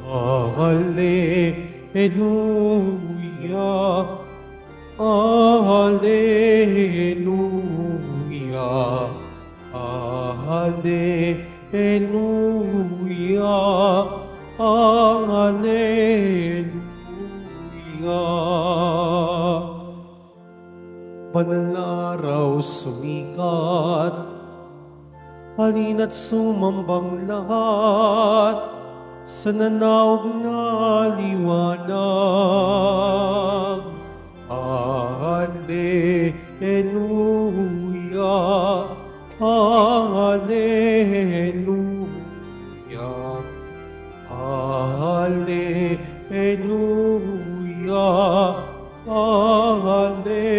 Alleluia, Alleluia, Alleluia, Alleluia. Banal na araw sumikat, halina't sumambang lahat sa nanaog na liwanag. Alleluia, Alleluia, Alleluia, Alleluia.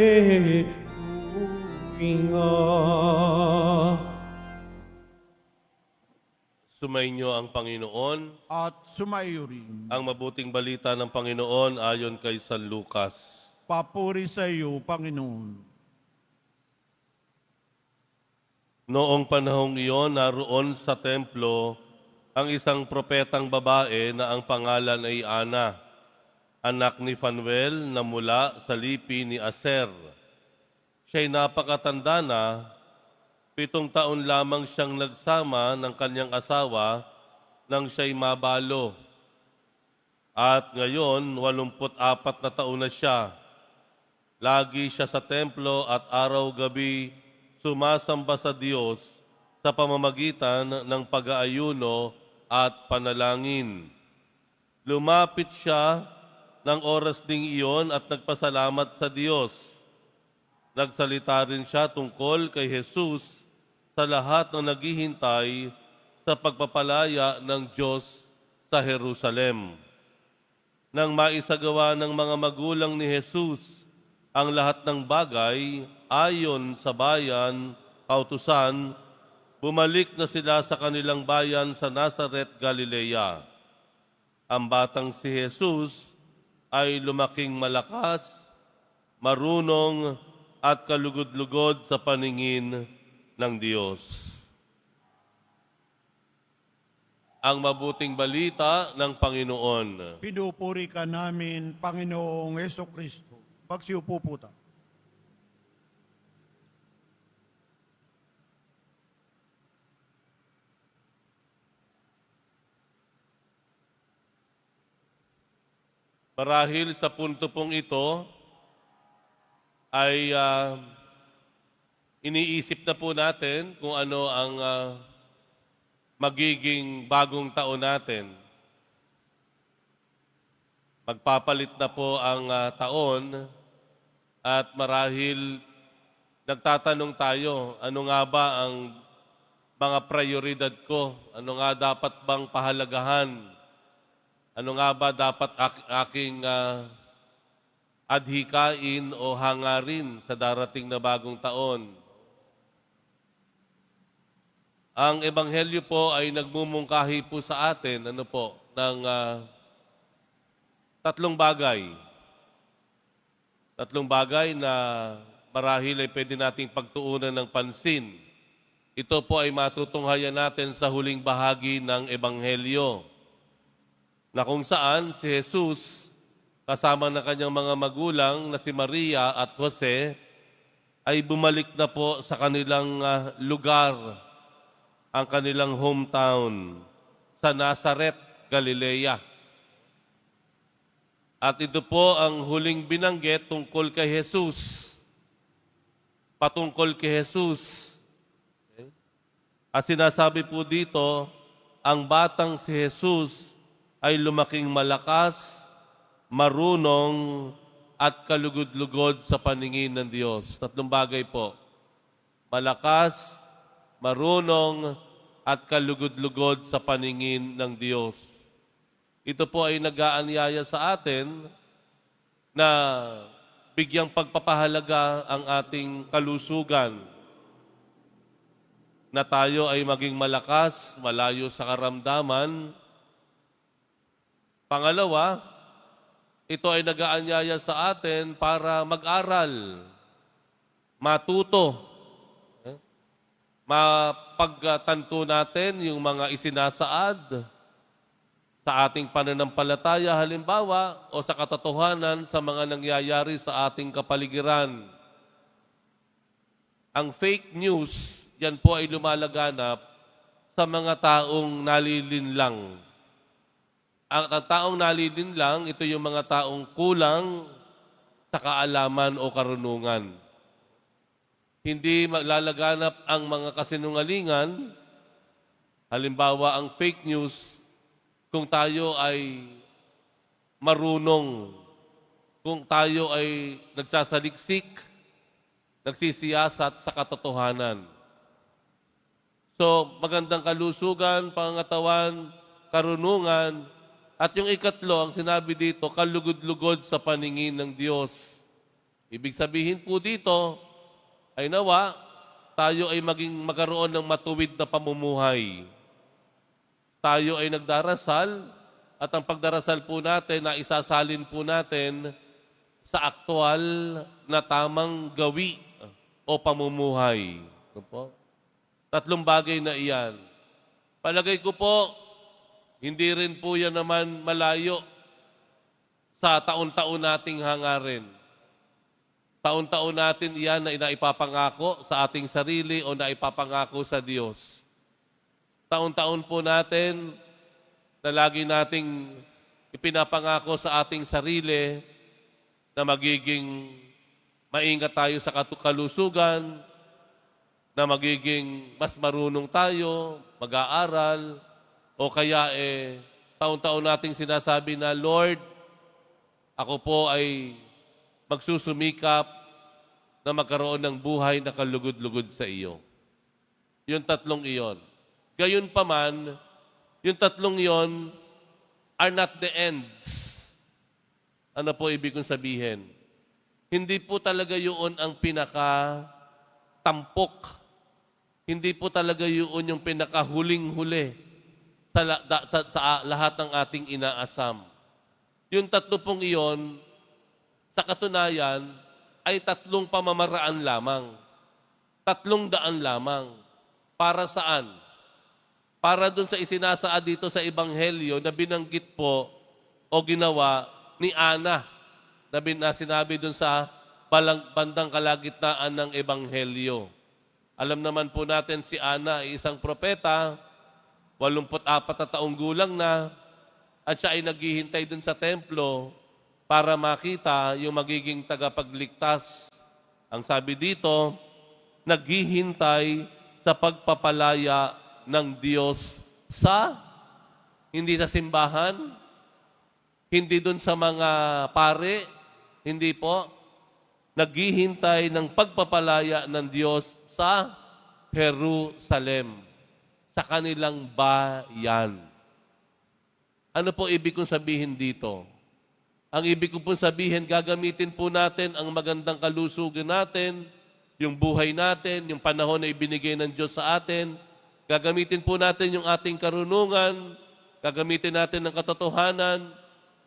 Sumainyo ang Panginoon. At sumayo rin. Ang mabuting balita ng Panginoon ayon kay San Lucas. Papuri sa iyo, Panginoon. Noong panahong iyon, naroon sa templo ang isang propetang babae na ang pangalan ay Ana, anak ni Fanuel na mula sa lipi ni Aser. Siya'y napakatanda na, 7 taon lamang siyang nagsama ng kanyang asawa nang siya'y mabalo. At ngayon, 84 na taon na siya. Lagi siya sa templo at araw-gabi sumasamba sa Diyos sa pamamagitan ng pag-aayuno at panalangin. Lumapit siya ng oras ding iyon at nagpasalamat sa Diyos. Nagsalita rin siya tungkol kay Jesus sa lahat ng naghihintay sa pagpapalaya ng Diyos sa Jerusalem. Nang maisagawa ng mga magulang ni Jesus ang lahat ng bagay ayon sa bayan, kautusan, bumalik na sila sa kanilang bayan sa Nazaret, Galilea. Ang batang si Jesus ay lumaking malakas, marunong at kalugod-lugod sa paningin ng Diyos. Ang mabuting balita ng Panginoon. Pinupuri ka namin, Panginoong Hesukristo. Magsiupo po tayo. Marahil sa punto pong ito ay iniisip na po natin kung ano ang magiging bagong taon natin. Magpapalit na po ang taon at marahil nagtatanong tayo, ano nga ba ang mga prioridad ko? Ano nga dapat bang pahalagahan? Ano nga ba dapat aking adhikain o hangarin sa darating na bagong taon? Ang Ebanghelyo po ay nagmumungkahi po sa atin ng 3 bagay. 3 bagay na marahil ay pwede nating pagtuunan ng pansin. Ito po ay matutunghayan natin sa huling bahagi ng Ebanghelyo, na kung saan si Jesus kasama ng kanyang mga magulang na si Maria at Jose ay bumalik na po sa kanilang lugar, ang kanilang hometown sa Nazaret, Galilea. At ito po ang huling binanggit tungkol kay Jesus. Patungkol kay Jesus. Okay? At sinasabi po dito, ang batang si Jesus ay lumaking malakas, marunong, at kalugod-lugod sa paningin ng Diyos. 3 bagay po. Malakas, marunong, at kalugod-lugod sa paningin ng Diyos. Ito po ay nag-aanyaya sa atin na bigyang pagpapahalaga ang ating kalusugan, na tayo ay maging malakas, malayo sa karamdaman. Pangalawa, ito ay nag-aanyaya sa atin para mag-aral, matuto, mapagtanto natin yung mga isinasaad sa ating pananampalataya halimbawa o sa katotohanan sa mga nangyayari sa ating kapaligiran. Ang fake news, yan po ay lumalaganap sa mga taong nalilinlang. Ang taong nalilinlang, ito yung mga taong kulang sa kaalaman o karunungan. Hindi lalaganap ang mga kasinungalingan, halimbawa ang fake news, kung tayo ay marunong, kung tayo ay nagsasaliksik, nagsisiyasat sa katotohanan. So, magandang kalusugan, pangangatawan, karunungan, at yung ikatlo, ang sinabi dito, kalugod-lugod sa paningin ng Diyos. Ibig sabihin po dito, ay nawa, tayo ay magkaroon ng matuwid na pamumuhay. Tayo ay nagdarasal, at ang pagdarasal po natin na isasalin po natin sa aktual na tamang gawi o pamumuhay. Ito po. Tatlong bagay na iyan. Palagay ko po, hindi rin po yan naman malayo sa taon-taon nating hangarin. Taon-taon natin iyan na inaipapangako sa ating sarili o naipapangako sa Diyos. Taon-taon po natin na lagi nating ipinapangako sa ating sarili na magiging maingat tayo sa kalusugan, na magiging mas marunong tayo, mag-aaral, o kaya taon-taon nating sinasabi na, Lord, ako po ay magsusumikap na magkaroon ng buhay na kalugod-lugod sa iyo. Yung tatlong iyon. Gayon pa man, yung tatlong iyon are not the ends. Ano po ibig kong sabihin? Hindi po talaga yun ang pinaka-tampok. Hindi po talaga yun yung pinaka-huling-huli sa lahat ng ating inaasam. Yung tatlo pong iyon, sa katunayan, ay tatlong pamamaraan lamang. 300 lamang. Para saan? Para dun sa isinasaad dito sa Ebanghelyo na binanggit po o ginawa ni Ana na sinabi dun sa bandang kalagitnaan ng Ebanghelyo. Alam naman po natin si Ana ay isang propeta, 84 na taong gulang na, at siya ay naghihintay dun sa templo para makita yung magiging tagapagligtas. Ang sabi dito, naghihintay sa pagpapalaya ng Diyos hindi sa simbahan, hindi dun sa mga pare, hindi po. Naghihintay ng pagpapalaya ng Diyos sa Jerusalem, sa kanilang bayan. Ano po ibig kong sabihin dito? Ang ibig ko po sabihin, gagamitin po natin ang magandang kalusugan natin, yung buhay natin, yung panahon na ibinigay ng Diyos sa atin. Gagamitin po natin yung ating karunungan, gagamitin natin ang katotohanan,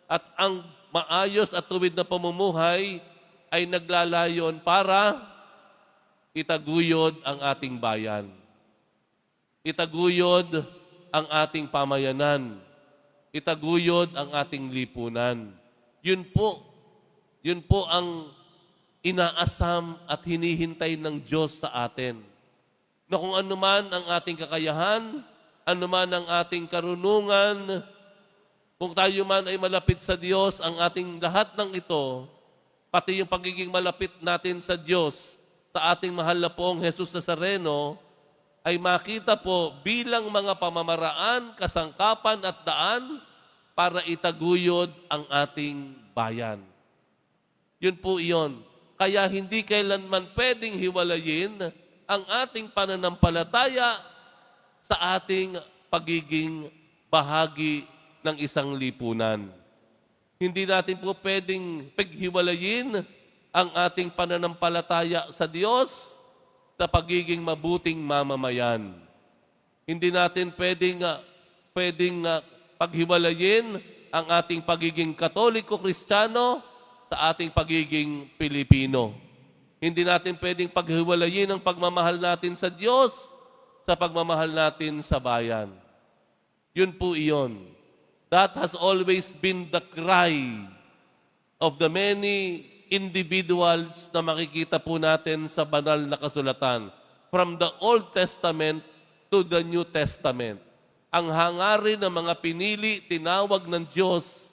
at ang maayos at tuwid na pamumuhay ay naglalayon para itaguyod ang ating bayan. Itaguyod ang ating pamayanan. Itaguyod ang ating lipunan. Yun po ang inaasam at hinihintay ng Diyos sa atin. Na kung ano man ang ating kakayahan, ano man ang ating karunungan, kung tayo man ay malapit sa Diyos, ang ating lahat ng ito, pati yung pagiging malapit natin sa Diyos, sa ating mahal na poong Jesus Nazareno, ay makita po bilang mga pamamaraan, kasangkapan at daan para itaguyod ang ating bayan. Yun po iyon. Kaya hindi kailanman pwedeng hiwalayin ang ating pananampalataya sa ating pagiging bahagi ng isang lipunan. Hindi natin po pwedeng paghiwalayin ang ating pananampalataya sa Diyos sa pagiging mabuting mamamayan. Hindi natin pwedeng paghiwalayin ang ating pagiging Katoliko-Kristiyano sa ating pagiging Pilipino. Hindi natin pwedeng paghiwalayin ang pagmamahal natin sa Diyos sa pagmamahal natin sa bayan. Yun po iyon. That has always been the cry of the many individuals na makikita po natin sa banal na kasulatan. From the Old Testament to the New Testament. Ang hangarin ng mga pinili, tinawag ng Diyos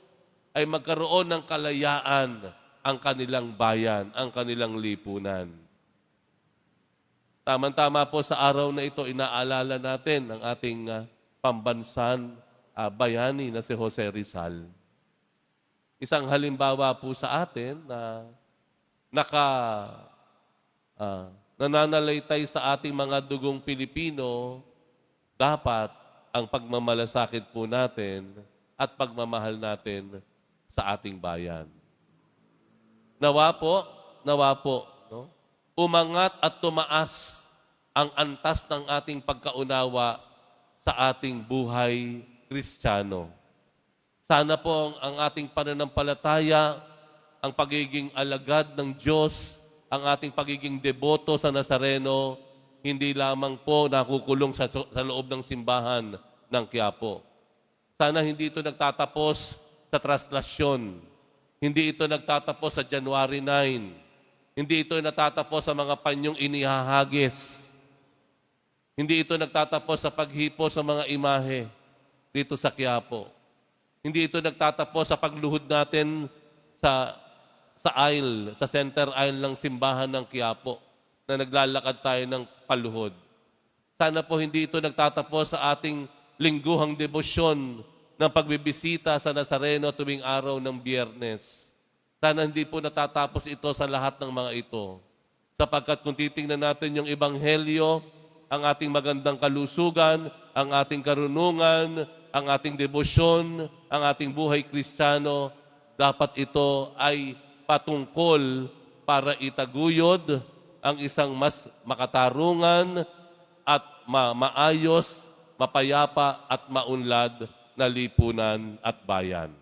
ay magkaroon ng kalayaan ang kanilang bayan, ang kanilang lipunan. Tama-tama po sa araw na ito, inaalala natin ang ating pambansan bayani na si Jose Rizal. Isang halimbawa po sa atin na nananalaytay sa ating mga dugong Pilipino, dapat ang pagmamalasakit po natin at pagmamahal natin sa ating bayan. Nawa po, no? Umangat at tumaas ang antas ng ating pagkaunawa sa ating buhay Kristiyano. Sana po ang ating pananampalataya, ang pagiging alagad ng Diyos, ang ating pagiging deboto sa Nazareno, hindi lamang po nakukulong sa loob ng simbahan ng Quiapo. Sana hindi ito nagtatapos sa traslasyon. Hindi ito nagtatapos sa January 9. Hindi ito natatapos sa mga panyong inihahagis. Hindi ito nagtatapos sa paghipo sa mga imahe dito sa Quiapo. Hindi ito nagtatapos sa pagluhod natin sa aisle, sa center aisle ng simbahan ng Quiapo na naglalakad tayo ng paluhod. Sana po hindi ito nagtatapos sa ating lingguhang debosyon ng pagbibisita sa Nazareno tuwing araw ng Biyernes. Sana hindi po natatapos ito sa lahat ng mga ito. Sapagkat kung titingnan natin yung Ebanghelyo, ang ating magandang kalusugan, ang ating karunungan, ang ating debosyon, ang ating buhay Kristiyano, dapat ito ay patungkol para itaguyod ang isang mas makatarungan at maayos, mapayapa at maunlad na lipunan at bayan.